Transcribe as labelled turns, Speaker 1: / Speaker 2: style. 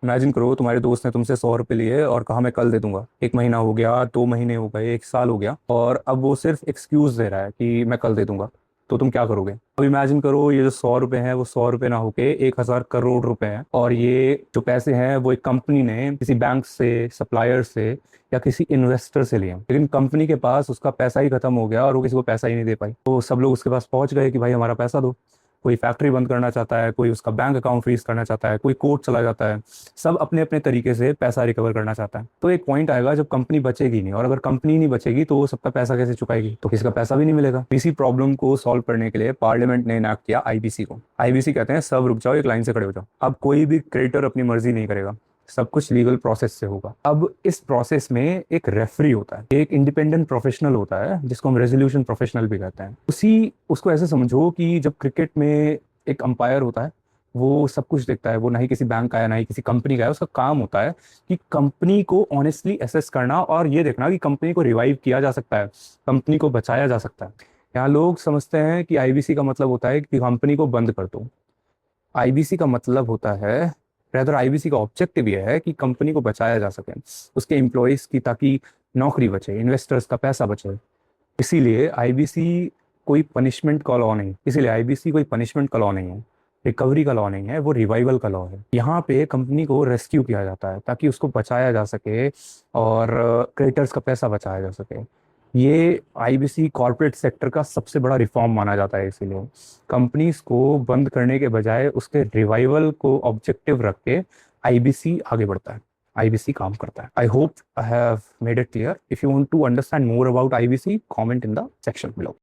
Speaker 1: Imagine करो तुम्हारे दोस्त ने तुमसे 100 रुपये लिए और कहा मैं कल दे दूंगा। 1 महीना हो गया, 2 महीने हो गए, 1 साल हो गया, और अब वो सिर्फ एक्सक्यूज दे रहा है कि मैं कल दे दूंगा। तो तुम क्या करोगे? अब इमेजिन करो ये जो 100 रुपये हैं वो 100 रुपये ना होके 1,000 करोड़ रुपए हैं, और ये जो पैसे हैं वो एक कंपनी ने किसी बैंक से, सप्लायर से या किसी इन्वेस्टर से लिए, लेकिन कंपनी के पास उसका पैसा ही खत्म हो गया और वो किसी को पैसा ही नहीं दे पाई। तो सब लोग उसके पास पहुंच गए कि भाई हमारा पैसा दो। कोई फैक्ट्री बंद करना चाहता है, कोई उसका बैंक अकाउंट फ्रीज करना चाहता है, कोई कोर्ट चला जाता है। सब अपने अपने तरीके से पैसा रिकवर करना चाहता है। तो एक पॉइंट आएगा जब कंपनी बचेगी नहीं, और अगर कंपनी नहीं बचेगी तो वो सबका पैसा कैसे चुकाएगी? तो किसी का पैसा भी नहीं मिलेगा। इसी प्रॉब्लम को सॉल्व करने के लिए पार्लियामेंट ने इनैक्ट किया आईबीसी को। आईबीसी कहते हैं सब रुक जाओ, एक लाइन से खड़े हो जाओ। अब कोई भी क्रेडिटर अपनी मर्जी नहीं करेगा, सब कुछ लीगल प्रोसेस से होगा। अब इस प्रोसेस में एक रेफरी होता है, एक इंडिपेंडेंट प्रोफेशनल होता है जिसको हम रेजोल्यूशन प्रोफेशनल भी कहते हैं। उसी उसको ऐसे समझो कि जब क्रिकेट में एक अंपायर होता है, वो सब कुछ देखता है। वो ना ही किसी बैंक का है ना ही किसी कंपनी का है। उसका काम होता है कि कंपनी को ऑनेस्टली एसेस करना और ये देखना कि कंपनी को रिवाइव किया जा सकता है, कंपनी को बचाया जा सकता है। यहाँ लोग समझते हैं कि आईबीसी का मतलब होता है कि कंपनी को बंद कर दो। आईबीसी का मतलब होता है, रेदर आईबीसी का ऑब्जेक्टिव ये है कि कंपनी को बचाया जा सके, उसके एम्प्लॉयज की, ताकि नौकरी बचे, इन्वेस्टर्स का पैसा बचे। इसीलिए आईबीसी कोई पनिशमेंट का लॉ नहीं, इसीलिए आईबीसी कोई पनिशमेंट का लॉ नहीं है, रिकवरी का लॉ नहीं है, वो रिवाइवल का लॉ है। यहाँ पे कंपनी को रेस्क्यू किया जाता है ताकि उसको बचाया जा सके और क्रेडिटर्स का पैसा बचाया जा सके। ये आईबीसी कॉर्पोरेट सेक्टर का सबसे बड़ा रिफॉर्म माना जाता है। इसीलिए कंपनीज को बंद करने के बजाय उसके रिवाइवल को ऑब्जेक्टिव रख के आईबीसी आगे बढ़ता है, आईबीसी काम करता है। I hope I have made it clear. If you want to understand more about IBC, comment in the section below.